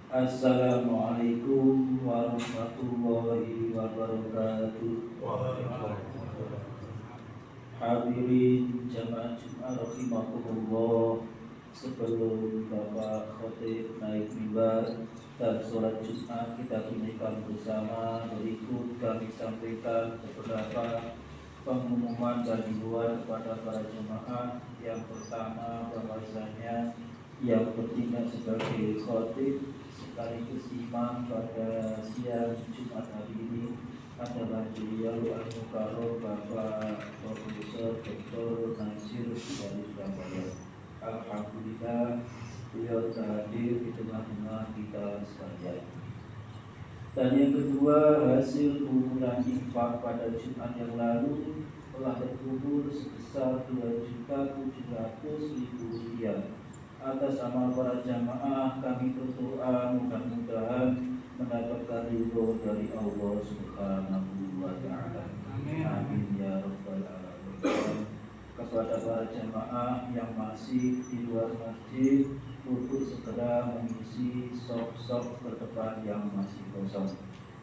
Assalamualaikum warahmatullahi wabarakatuh. Hadirin jamaah Jumat rahimakumullah. Sebelum Bapak Khotib naik mimbar dan sholat Jumat, kita tunaikan bersama. Berikut kami sampaikan beberapa pengumuman dan himbauan kepada para jemaah. Yang pertama, bahwasanya yang bertindak sebagai khotib sekaligus imam pada siang Jumat hari ini adalah beliau Al-Mukarram Bapak Profesor Dr. Nasir dari Surabaya. Alhamdulillah beliau hadir di tengah-tengah kita sekalian. Dan yang kedua, hasil penggunaan infak pada Jumat yang lalu telah terkumpul sebesar Rp2.700.000. Atas amal para jamaah kami berdoa mudah-mudahan mendapatkan ridho dari Allah Subhanahu wa Ta'ala. Amin ya rabbal alamin. Kepada para jamaah yang masih di luar masjid untuk segera mengisi sop-sop terdepan yang masih kosong.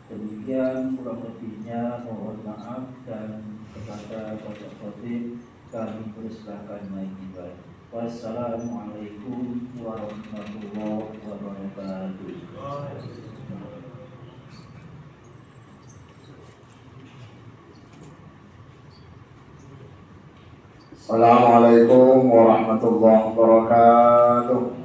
Demikian kurang lebihnya, mohon maaf, dan kepada Bapak Khotib kami persilahkan naik mimbar. Wassalamualaikum warahmatullahi wabarakatuh. Assalamualaikum warahmatullahi wabarakatuh.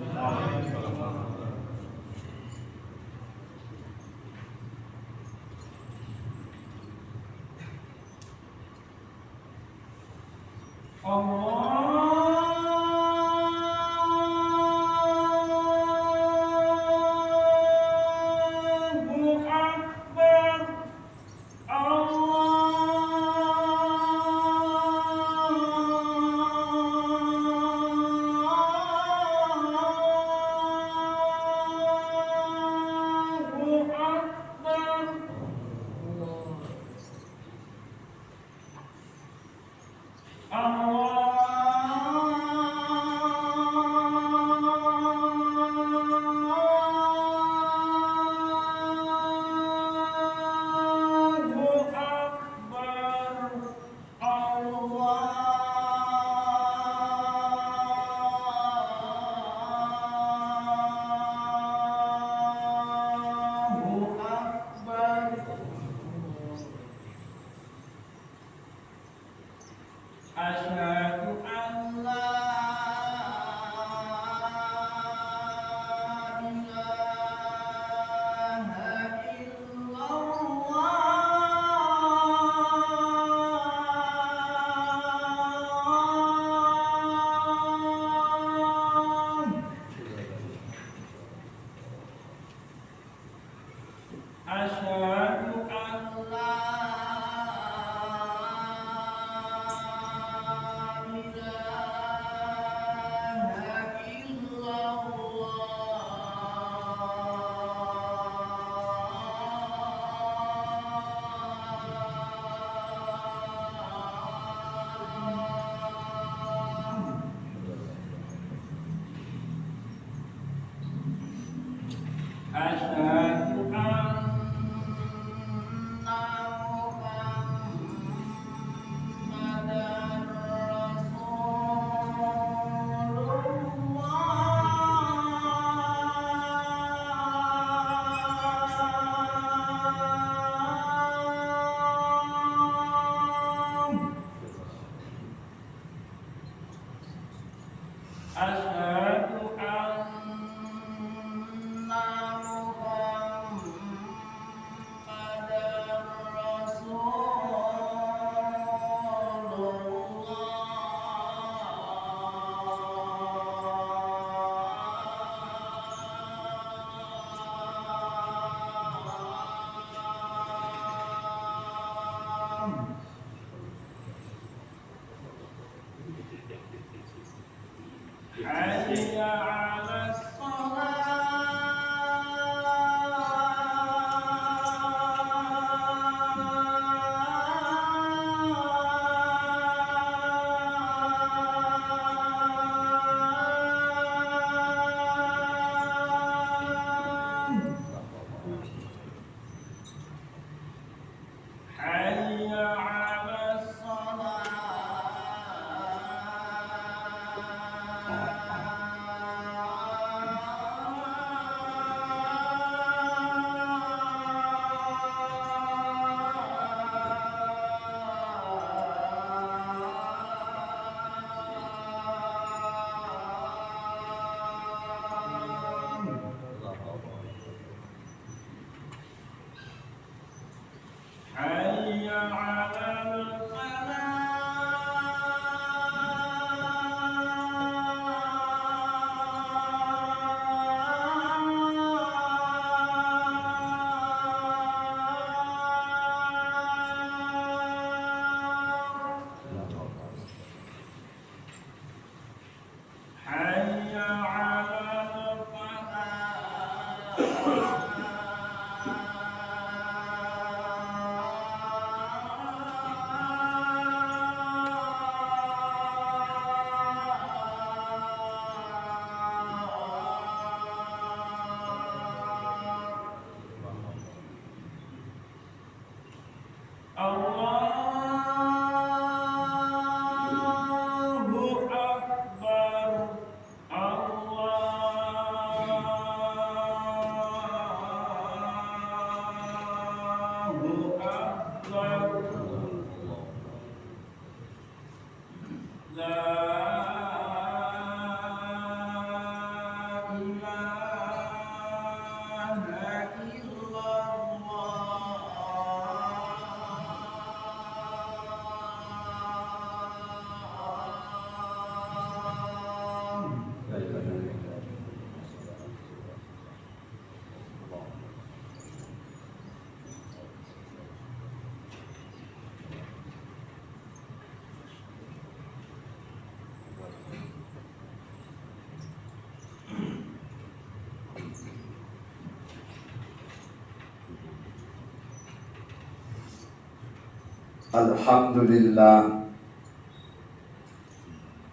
Alhamdulillah.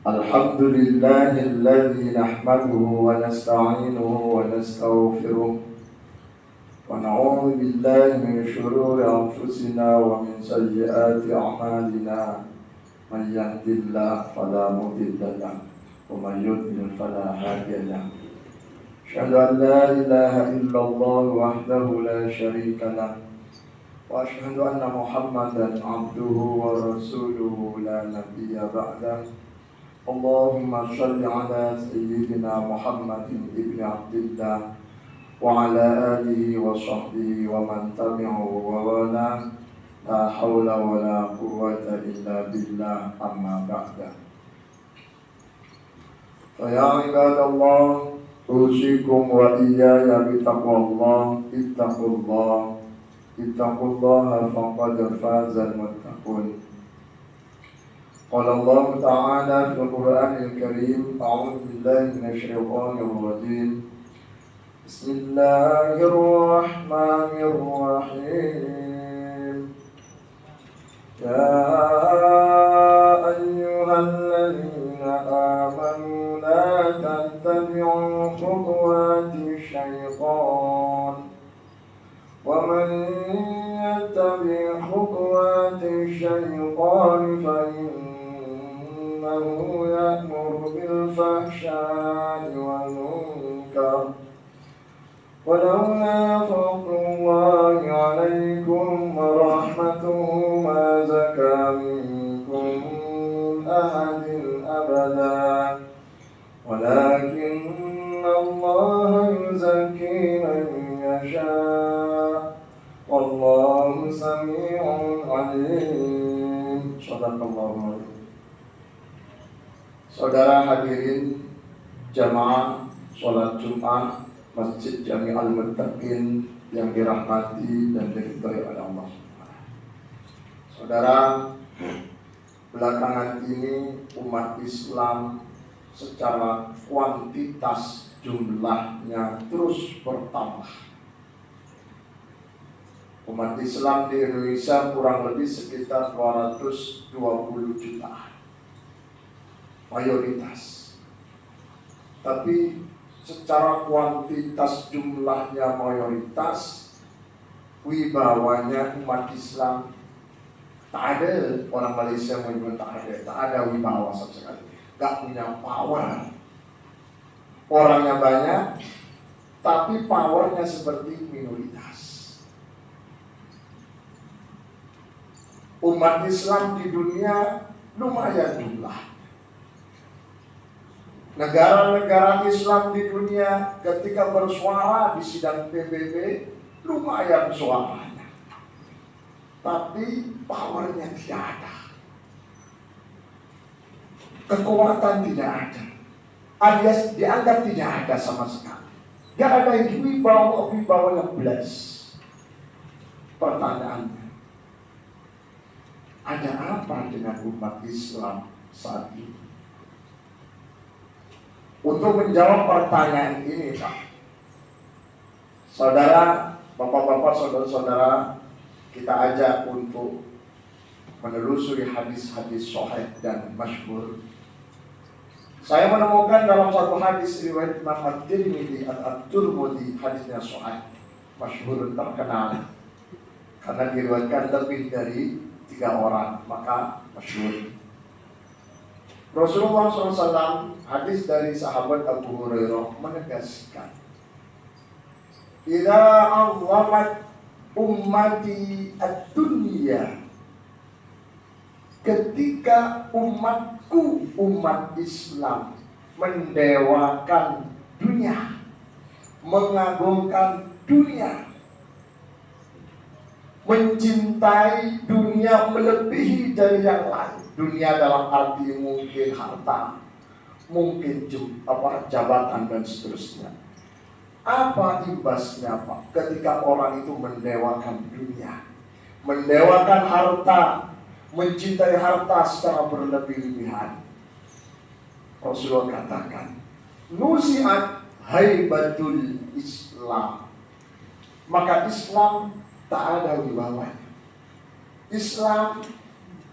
Alhamdulillahilladzi nahmaduhu wa nasta'inuhu wa nastaghfiruh wa na'udzu billahi min shururi anfusina wa min sayyiati a'malina. Man yahdihillahu fala mudilla lahu wa man yudlil fala hadiya lahu. Asyhadu an la ilaha illallah wahdahu la syarika lahu wa asyhadu anna Muhammadan abduhu wa rasuluhu la nabiyya ba'dahu. Allahumma shalli ala sayyidina Muhammadin ibn Abdillah wa ala alihi wa sahbihi wa man tabi'ahu wa wala. La hawla wa la quwwata illa billah, amma ba'da. Fa ibadallah, usikum wa iyaya bitaqwallah. Ittaqullaha faqad fazal muttaqun. Qala Allah Ta'ala fil Qur'anil Karim, a'udzu billahi minasy syaithanir rajim. Bismillahirrahmanirrahim. Ya ayyuhalladzina amanu la tattabi'u khutuwati syaitan. Wa man yattabi' khutuwati syaitan fa innahu ya'muru bil fahsya'i wal munkar. ولولا فضل الله عليكم ورحمته ما زكى منكم من أحد أبدا ولكن الله يزكي من يشاء والله سميع عليم. Shadaqallahu. Saudara hadirin jamaah sholat Jumat Masjid Jami Al-Muttaqin yang dirahmati dan diridhai oleh Allah. Saudara, belakangan ini umat Islam secara kuantitas jumlahnya terus bertambah. Umat Islam di Indonesia kurang lebih sekitar 220 juta mayoritas. Tapi secara kuantitas jumlahnya mayoritas, wibawanya umat Islam tak ada. Orang Malaysia menyebut tak ada wibawa sama sekali, gak punya power. Orangnya banyak, tapi powernya seperti minoritas. Umat Islam di dunia lumayan jumlah. Negara-negara Islam di dunia ketika bersuara di sidang PBB lumayan suaranya, tapi powernya tidak ada, kekuatan tidak ada, alias dianggap tidak ada sama sekali. Tidak ada wibawa yang belas. Pertanyaannya, ada apa dengan umat Islam saat ini? Untuk menjawab pertanyaan ini, Pak, saudara, bapak-bapak, saudara-saudara, kita ajak untuk menelusuri hadis-hadis sahih dan masyhur. Saya menemukan dalam satu hadis riwayat Imam At-Tirmidzi At-Tirmidzi, hadisnya sahih, masyhur, terkenal, karena diriwayatkan lebih dari 3 orang, maka masyhur. Rasulullah SAW, hadis dari sahabat Abu Hurairah, menegaskan, "Idza azamat ummati ad-dunya," ketika umatku, umat Islam, mendewakan dunia, mengagungkan dunia, mencintai dunia melebihi dari yang lain. Dunia dalam arti mungkin harta, mungkin jabatan dan seterusnya. Apa imbasnya, Pak, ketika orang itu mendewakan dunia, mendewakan harta, mencintai harta secara berlebih-lebihan? Rasulullah katakan, nusiat haibatul Islam, maka Islam tak ada wibawanya. Islam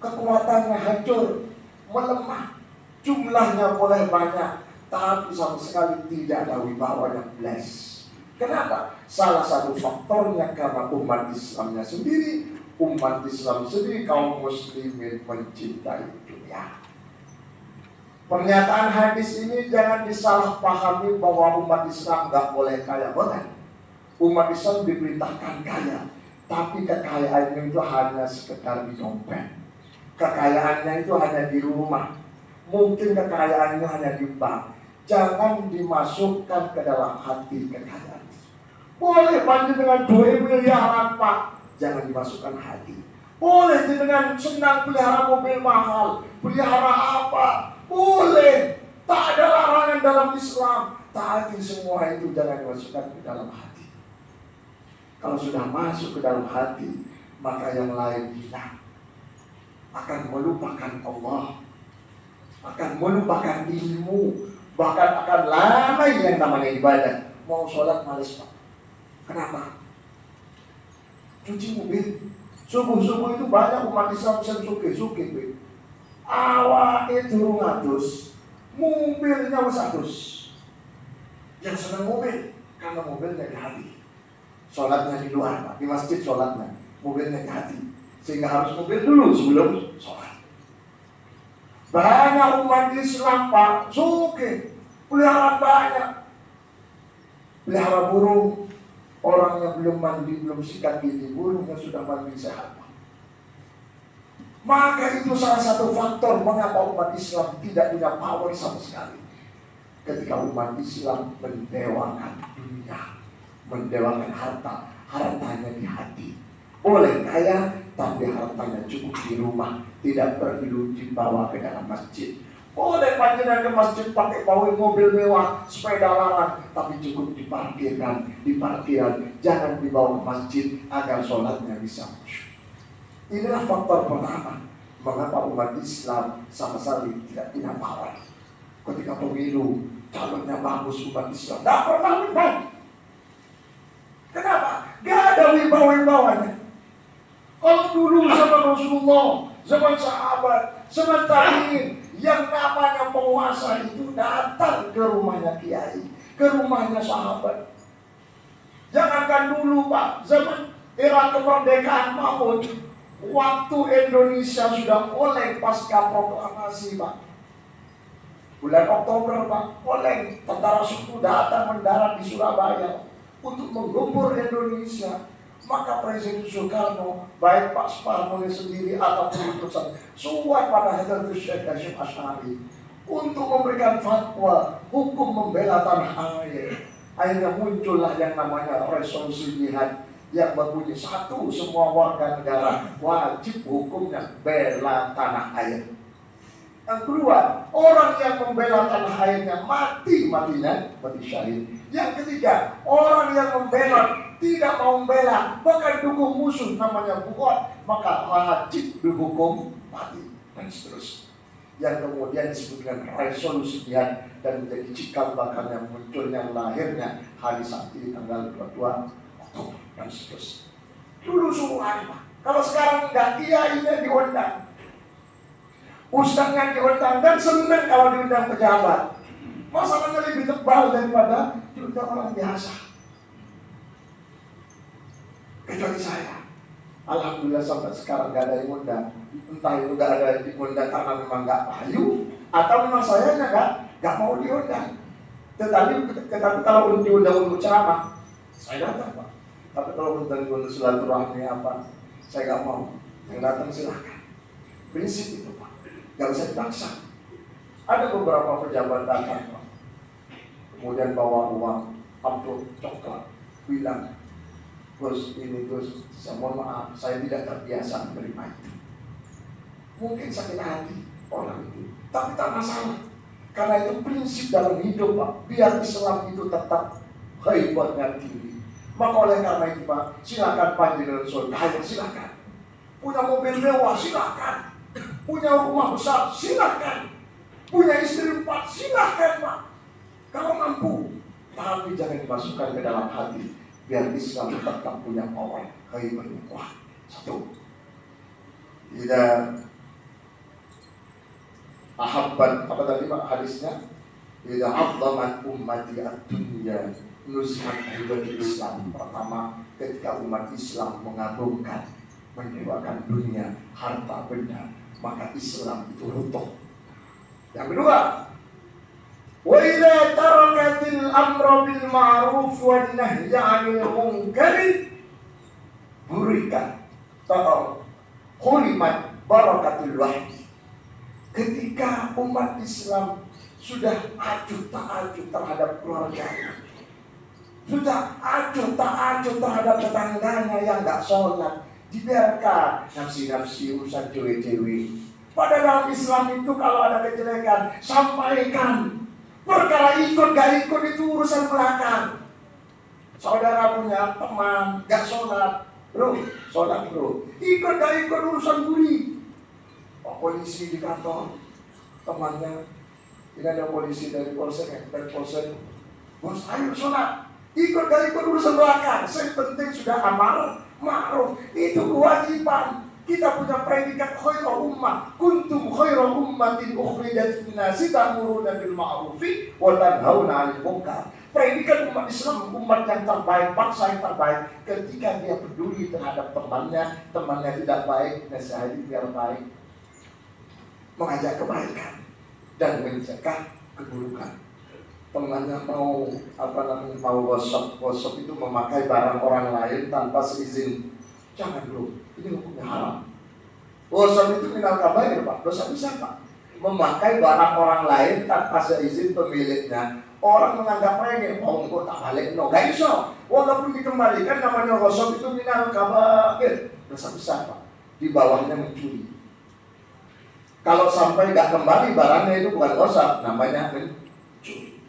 kekuatannya hancur, melemah, jumlahnya boleh banyak, tapi sama sekali tidak ada wibawa yang bless. Kenapa? Salah satu faktornya karena umat Islamnya sendiri, kaum muslimin mencintai dunia. Pernyataan hadis ini jangan disalahpahami bahwa umat Islam gak boleh kaya, bukan. Umat Islam diperintahkan kaya, tapi kekayaannya itu hanya sekedar di dompet. Kekayaannya itu hanya di rumah. Mungkin kekayaannya hanya di bank. Jangan dimasukkan ke dalam hati kekayaan. Boleh panjenengan 2 miliaran Pak, jangan dimasukkan hati. Boleh dengan senang pelihara mobil mahal, pelihara apa, boleh. Tak ada larangan dalam Islam. Tapi semua itu jangan dimasukkan ke dalam hati. Kalau sudah masuk ke dalam hati, maka yang lain hilang. Akan melupakan Allah, akan melupakan ilmu, bahkan akan lalai yang namanya ibadah. Mau sholat males Pak. Kenapa? Cuci mobil. Subuh-subuh itu banyak umat Islam yang suke. Awak itu ngatus, mobilnya wasatus. Yang senang mobil, karena mobilnya di hati. Sholatnya di luar Pak, di masjid sholatnya, mobilnya di hati. Sehingga harus mobil dulu sebelum sholat. Banyak umat Islam Pak, suke, pelihara banyak. Pelihara burung, orang yang belum mandi, belum sikat gigi, burungnya sudah mandi sehat. Maka itu salah satu faktor mengapa umat Islam tidak punya power sama sekali. Ketika umat Islam mendewakan dunia, mendewakan harta, hartanya di hati. Boleh kaya, tapi hartanya cukup di rumah, tidak perlu dibawa ke dalam masjid. Boleh panjenengan ke masjid pakai bawa mobil mewah, sepeda larang, tapi cukup diparkirkan di parkiran. Jangan dibawa ke masjid agar sholatnya bisa khusyuk. Inilah faktor pertama mengapa umat Islam sama sekali tidak punya power. Ketika pemilu calonnya bagus, umat Islam tidak pernah menang. Kenapa? Gak ada wibawa-wibawanya. Kalau dulu zaman Rasulullah, zaman sahabat, zaman tabi'in, yang namanya penguasa itu datang ke rumahnya kiai, ke rumahnya sahabat. Jangankan dulu Pak, zaman era kemerdekaan Mahmud, waktu Indonesia sudah oleng pasca proklamasi Pak. Bulan Oktober Pak, oleng, tentara suku datang mendarat di Surabaya untuk menggempur Indonesia. Maka Presiden Soekarno, baik Pak Soekarno sendiri ataupun utusan suat pada Hadratus Syekh Hasyim Asy'ari untuk memberikan fatwa hukum membela tanah air. Akhirnya muncullah yang namanya resolusi jihad yang berbunyi 1, semua warga negara wajib hukumnya bela tanah air. Yang kedua, orang yang membela tanah airnya matinya mati syahid. Yang ketiga, orang yang membela tidak mau membela, bahkan dukung musuh namanya buat, maka wajib dihukum mati dan seterusnya. Yang kemudian disebut dengan resolusi jihad dan menjadi cikal bakal yang munculnya lahirnya hari Sabtu tanggal 22 Oktober dan seterusnya. Dulu suruh apa? Kalau sekarang enggak, kiainya diundang, ustaznya diundang, dan senang kalau diundang pejabat. Masalahnya lebih tebal daripada diundang orang biasa. Kecuali saya, alhamdulillah sampai sekarang gak ada yang undang. Entah itu gak ada yang diundang karena memang gak payu, atau memang saya gak mau diundang. Tetapi kalau diundang untuk ceramah, saya datang Pak. Tapi kalau undang untuk silaturahmi apa, saya gak mau. Yang datang silahkan. Prinsip itu Pak, gak usah dipaksa. Ada beberapa pejabat datang Pak, kemudian bawa uang amplop coklat, bilang, Gus, ini Gus, saya mohon maaf, saya tidak terbiasa menerima itu. Mungkin sakit hati orang itu, tapi tak masalah. Karena itu prinsip dalam hidup Pak, biar Islam itu tetap hebatnya tinggi. Maka oleh karena itu Pak, silakan panjenengan saudara, silakan. Punya mobil mewah, silakan. Punya rumah besar, silakan. Punya istri 4, silakan Pak. Kalau mampu, tapi jangan dimasukkan ke dalam hati. Biar Islam tetap punya power, hebatnya kuat. 1. Tidak Ahabban, apa tadi Pak hadisnya? Idza 'azzamat ummati ad-dunya nuzhat hibatul Islam. Pertama, ketika umat Islam mengagungkan, mendewakan dunia, harta benda, maka Islam itu runtuh. Yang kedua, wa idza tarakatil amra bil ma'ruf wan nahya 'anil munkari burikat ta'al hulimat barakatul wahyi. Ketika umat Islam sudah acuh tak acuh terhadap keluarganya, sudah acuh tak acuh terhadap tetangganya yang gak sholat, dibiarkan nafsi-nafsi urusan cewek-cewek. Pada dalam Islam itu kalau ada kejelekan, sampaikan. Perkara ikut gak ikut itu urusan belakang. Saudara punya teman gak sholat, bro, sholat bro. Ikut gak ikut urusan buri. Oh, polisi di kantor, temannya, ini ada polisi dari polsek, bos ayo sholat. Ikut gak ikut urusan belakang. Yang penting sudah amar ma'ruf, itu kewajiban. Kita punya predikat khairul ummah, kuntum khairul ummatin ukhrijat lin-nasi ta'muruna bil ma'rufi wa tanhauna 'anil munkar. Predikat umat Islam, umat yang terbaik, bangsa yang terbaik, ketika dia peduli terhadap temannya tidak baik, nasihati biar baik, mengajak kebaikan dan mencegah keburukan. Temannya mau gosok itu memakai barang orang lain tanpa seizin, jangan bro, ini hukumnya haram. Gosok itu minal kabair Pak, dosa besar Pak. Memakai barang orang lain tanpa seizin pemiliknya. Orang menganggap remeh, kok tak balik, no, gak iso. Walaupun dikembalikan namanya gosok itu minal kabair, dosa besar Pak. Di bawahnya mencuri. Kalau sampai gak kembali barangnya itu bukan gosok, namanya mencuri.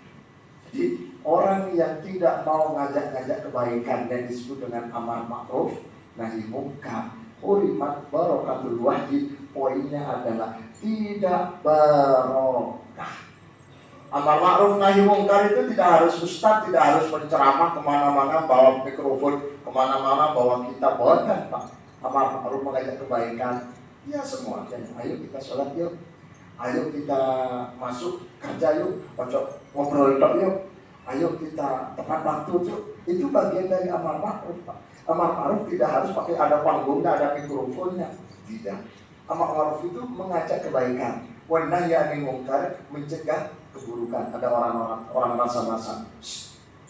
Jadi orang yang tidak mau ngajak-ngajak kebaikan yang disebut dengan amar ma'ruf nahi munkar, hulimat barakatul wahyi, poinnya adalah tidak barokah. Amar ma'ruf nahi munkar itu tidak harus ustaz, tidak harus penceramah kemana-mana bawa mikrofon, kemana-mana bawa kitab, bukan Pak. Amar ma'ruf mengajak kebaikan, ya semua. Ayo kita sholat yuk, ayo kita masuk kerja yuk, ngobrol yuk, ayo kita tepat waktu yuk. Itu bagian dari amar ma'ruf Pak. Amar ma'ruf tidak harus pakai ada panggungnya, ada mikrofonnya, tidak. Amar ma'ruf itu mengajak kebaikan, wan nahyi 'anil munkar, mencegah keburukan. Ada orang rasa-rasa,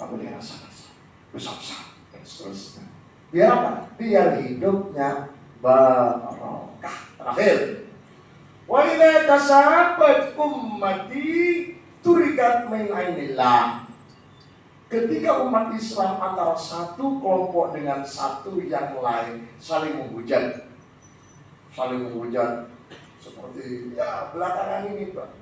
tak boleh rasa-rasa, besar-besar, dan seterusnya. Biar apa? Biar hidupnya barokah. Terakhir, wa idza tasabat ummati turikat min ainillah. Ketika umat Islam antara satu kelompok dengan satu yang lain saling menghujat seperti ya belakangan ini Pak.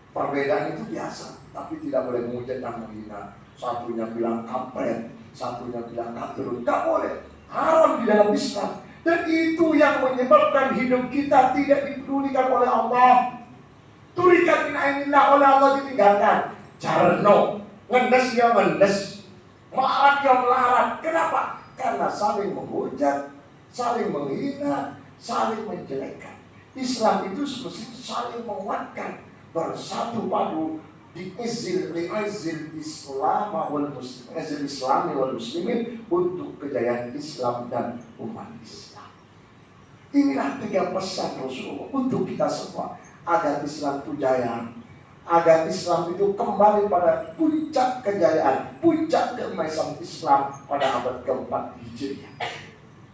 Perbedaan itu biasa, tapi tidak boleh menghujat dan menghina. Satunya bilang kampret, satunya bilang katurun, tak boleh. Haram di dalam Islam. Dan itu yang menyebabkan hidup kita tidak dipedulikan oleh Allah. Turikat min ainillah, oleh Allah ditinggalkan. Jarno, ngendes ya ngendes, melarat ya melarat. Kenapa? Karena saling menghujat, saling menghina, saling menjelekkan. Islam itu semestinya saling menguatkan, bersatu padu di izil Islam wal muslim, izil Islami wal muslimin, untuk kejayaan Islam dan umat Islam. Inilah 3 pesan Rasulullah untuk kita semua, agar Islam itu jaya, agar Islam itu kembali pada puncak kejayaan, puncak keemasan Islam pada abad keempat Hijriah,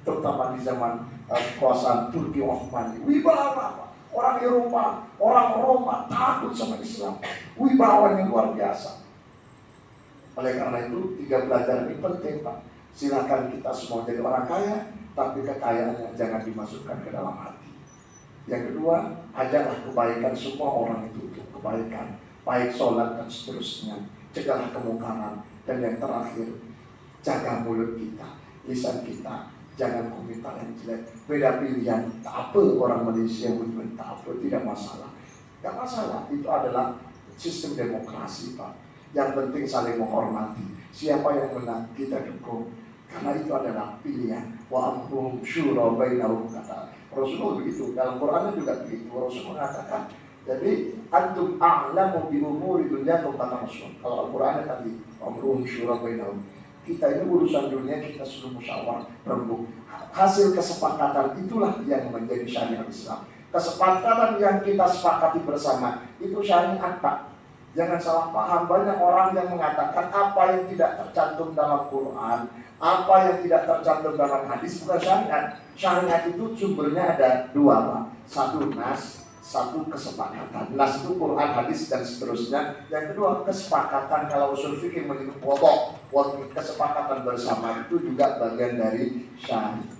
terutama di zaman kekuasaan Turki Utsmani. Wibawa orang Eropa, orang Roma takut sama Islam, wibawa yang luar biasa. Oleh karena itu 3 pelajaran ini penting Pak. Silakan kita semua jadi orang kaya, tapi kekayaannya jangan dimasukkan ke dalam hati. Yang kedua, ajarlah kebaikan semua orang itu untuk kebaikan, baik sholat dan seterusnya. Cegahlah kemungkaran. Dan yang terakhir, jaga mulut kita, lisan kita, jangan komentar yang jelek. Beda pilihan, tak apa orang Malaysia tak apa, tidak masalah. Tidak masalah, itu adalah sistem demokrasi Pak. Yang penting saling menghormati. Siapa yang menang kita dukung, karena itu adalah pilihan. Wa amruhum syura bainahum, kata Rasulullah begitu. Dalam Qurannya juga begitu. Rasul mengatakan Jadi antum a'lamu bi umuri dunyakum kata Rasul. Kalau Al-Qur'an tadi amrun syura bainahum. Kita ini urusan dunia kita sudah musyawarah rembuk. Hasil kesepakatan itulah yang menjadi syariat Islam. Kesepakatan yang kita sepakati bersama itu syariat, Pak. Jangan salah paham, banyak orang yang mengatakan apa yang tidak tercantum dalam Quran, apa yang tidak tercantum dalam hadis bukan syariat. Syariat itu sumbernya ada dua, Pak. Satu nas, satu kesepakatan. Nas itu Quran, hadis dan seterusnya. Yang kedua kesepakatan. Kalau usul fikih menyebut wadok, kesepakatan bersama itu juga bagian dari syariat.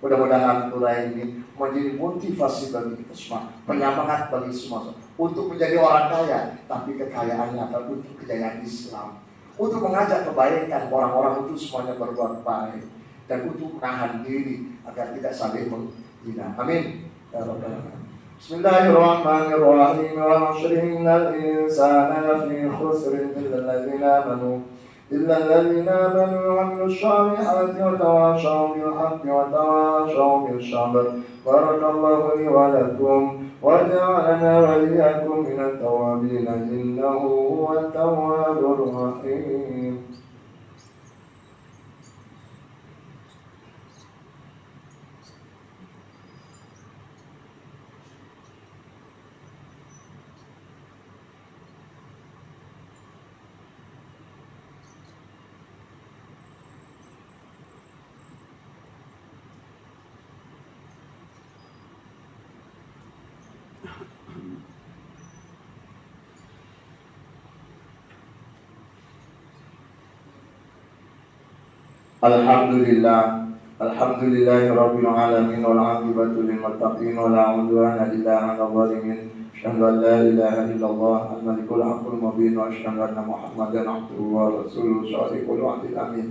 Mudah-mudahan Quran ini menjadi motivasi bagi kita semua, penyemangat bagi semua untuk menjadi orang kaya, tapi kekayaannya adalah untuk kejayaan Islam, untuk mengajak kebaikan orang-orang itu semuanya berbuat baik, dan untuk menahan diri agar tidak saling menghina. Amin. Ya Rabbal Alamin. Bismillahirrahmanirrahim. Wa 'ashril insana lafi khusrin إلا الذين آمنوا وعملوا الصالحات وتواصوا بالحق وتواصوا بالصبر. بارك الله لي ولكم وجعلنا وإياكم من التوابين إنه هو التواب الرحيم. Alhamdulillah, alhamdulillahirabbil alamin wal 'aqibatu lil muttaqin wa la 'udwana illa 'alal zalimin. Asyhadu an la ilaha illallah al-malikul haqqul mubin wa asyhadu anna Muhammadan 'abduhu wa rasuluhu shadiqul wa'dil amin.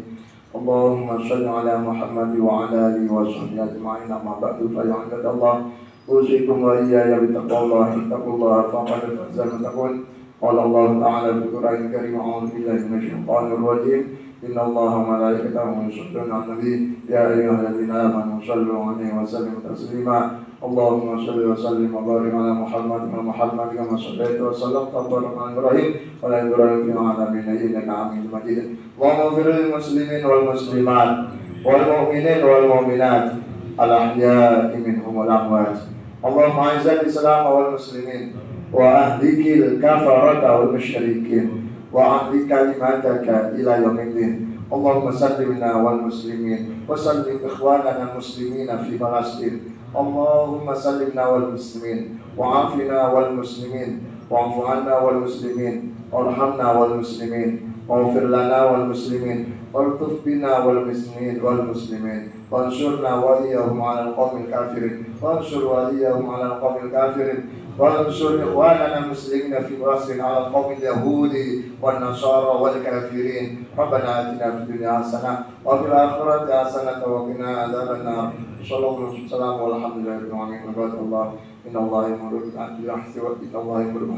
Allahumma shalli 'ala Muhammad wa 'ala alihi wa sahbihi ajma'in. Amma ba'du fa ya 'ibadallah, usikum wa iyaya bi taqwallahi taqullaha faqad fazal muttaqun. Qala Allah ta'ala fil Qur'anil karim, a'udzu billahi minasy syaithanir rajim. Inna Allah wa malaikatahu yusholluna 'alan nabi ya ayyuhalladzina amanu shallu 'alaihi wa sallimu taslima. Allahumma shalli wa sallim wa barik 'ala Muhammad wa Muhammad kama shallaita wa sallamta wa barakta 'ala Ibrahim wa 'ala Ibrahim fil 'alamin innaka Hamidum Majid. Allahumma ighfir lil muslimin wal muslimat wal mu'minin wal mu'minat al ahya'i minhum wal amwat. Allahumma a'izzal Islam wal muslimin wa ahlikil kafarata wal musyrikin وأعطي كلماتك إلى يوم الدين. اللهم سلمنا والمسلمين وسلم إخواننا المسلمين في فلسطين. اللهم سلمنا والمسلمين وعافنا والمسلمين واعف عنا والمسلمين وارحمنا والمسلمين واغفر لنا والمسلمين والطف بنا والمسلمين وانصرنا وإياهم على القوم الكافرين وانصر وليهم على القوم الكافرين وانصر إخواننا المسلمين في فلسطين على القوم اليهود والنصارى والكافرين. ربنا آتنا في الدنيا حسنة وفي الآخرة حسنة وقنا عذاب النار. صلى الله عليه وسلم والحمد لله رب العالمين. عباد الله إن الله يأمر بالعدل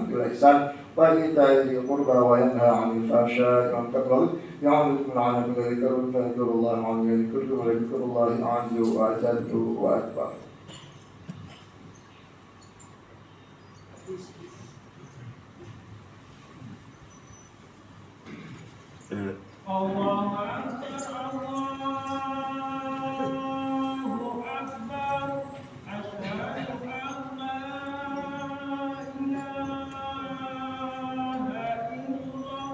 والإحسان وإيتاء ذي القربى وينهى عن الفحشاء والمنكر يعظكم لعلكم تذكرون. فاذكروا الله العظيم يذكركم ولذكر الله أعز وأجل وأكبر. Allahu Akbar, Allahu Akbar, asyhadu an la ilaha illallah,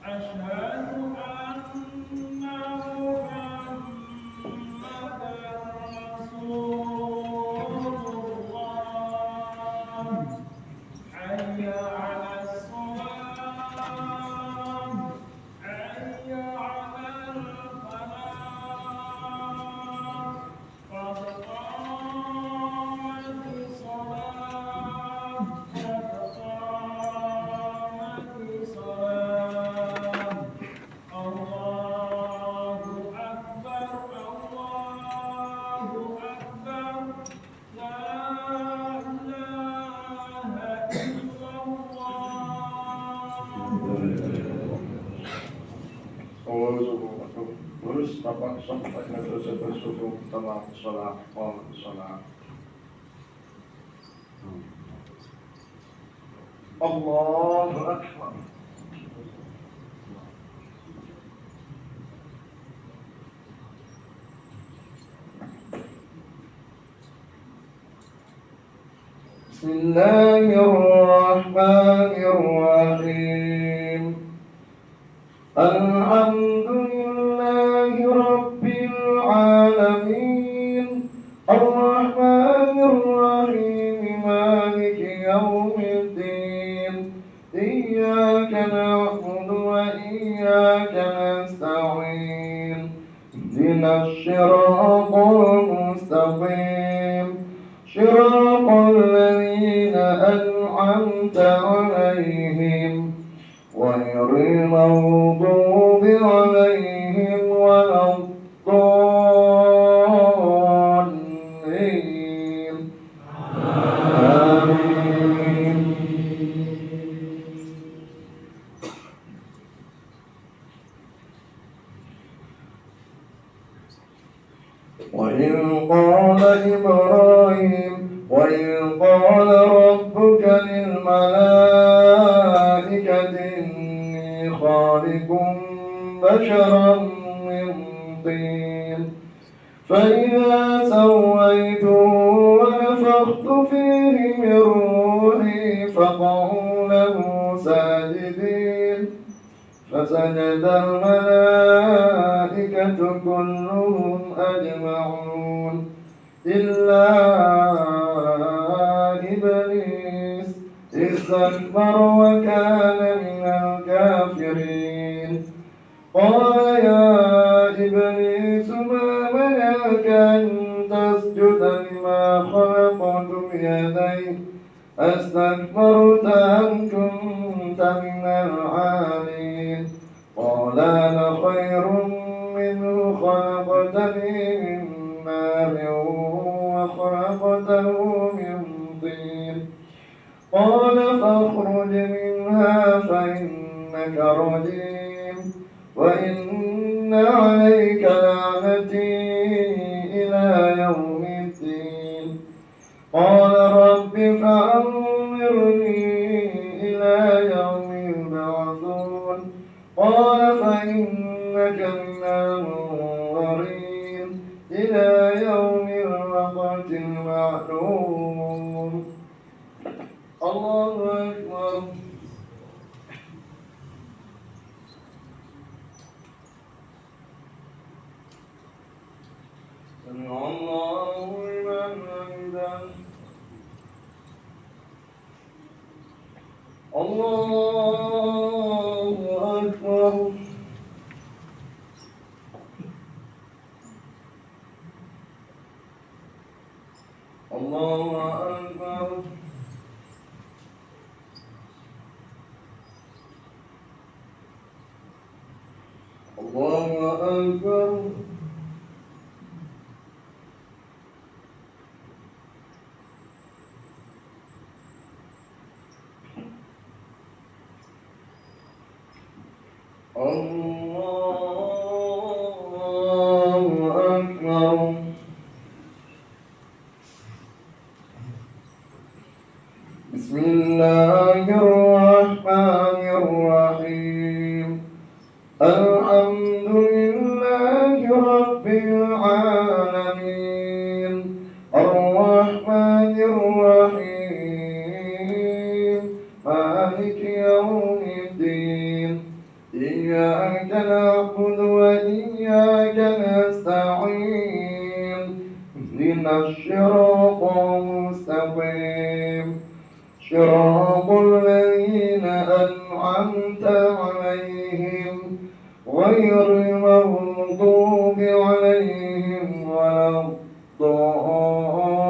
asyhadu anna Muhammadan Rasulullah. Hayya 'alas Bapak sampai selesai bersuku tentang sholat. الله أكبر. بسم الله الرحمن الرحيم. الحمد لله رب العالمين الرحمن الرحيم مالك يوم الدين إياك نعبد وإياك نستعين اهدنا الصراط المستقيم صراط الذين أنعمت عليهم غير المغضوب عليهم ولا الضالين آمين. وإذ قال ربك للملائكة إني خالق بشرا من طين فإذا سويته ونفخت فيه من روحي فقعوا له ساجدين فسجد الملائكة كلهم أجمعون إلا إبليس استكبر وكان من الكافرين قال يا إبليس ما منعك أن تسجد لما خلقت بيدي أستكبرت أم كنت من العالين قال أنا خير منه خلقتني من نار وخلقته من طين قال فاخرج منها فإنك رجيم وإن عليك لعنتي إلى يوم الدين قال رب فأنظرني إلى يوم يبعثون قال فإنك من المنظرين إلى يوم الوقت المعلوم. الله أكبر. سمع الله لمن حمده. الله أكبر. الله أكبر. الله أكبر. الله أكبر. بسم الله الرحمن الرحيم الحمد لله رب العالمين الرحمن الرحيم مالك يوم الدين إياك نعبد وإياك نستعين اهدنا الصراط المستقيم صراط الذين أنعمت عليهم غير المغضوب عليهم ولا الضالين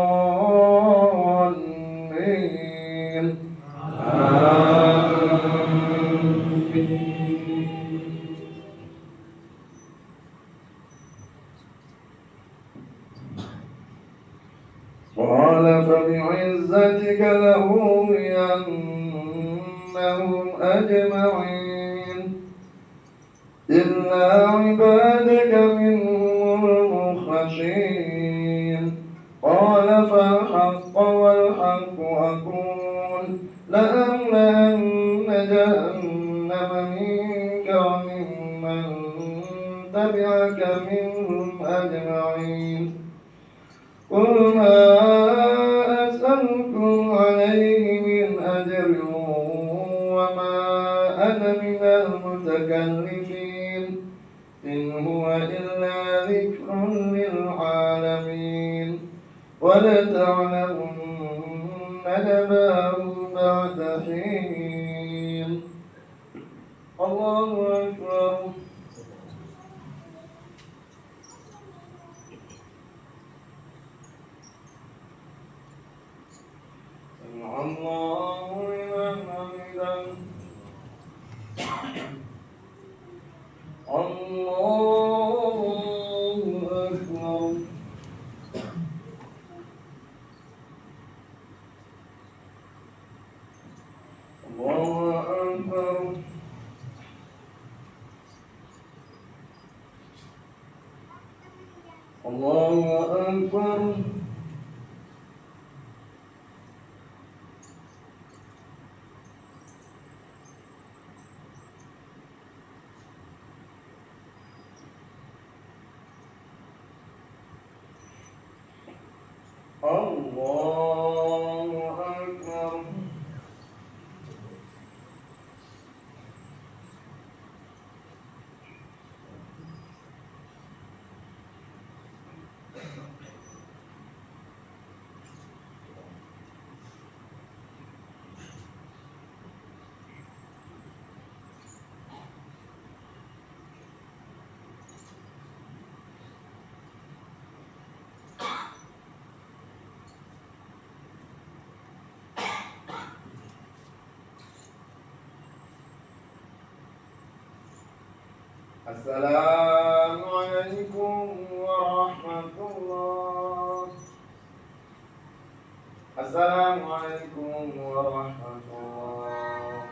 قال فبعزتك لأغوينهم أجمعين إلا عبادك منهم المخلصين قال فالحق والحق أقول لأملأن جهنم منك وممن تبعك منهم أجمعين قل ما أسألكم عليه من أجر وما أنا من المتكلفين إن هو إلا ذكر للعالمين ولتعلمن نبأه بعد حين الله أكبر سمع الله لمن حمده الله أكبر الله أكبر الله أكبر الله أكبر السلام عليكم ورحمة الله السلام عليكم ورحمة الله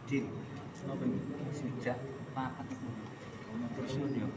Adil, apa ini? Sejak pakat itu, terus yuk.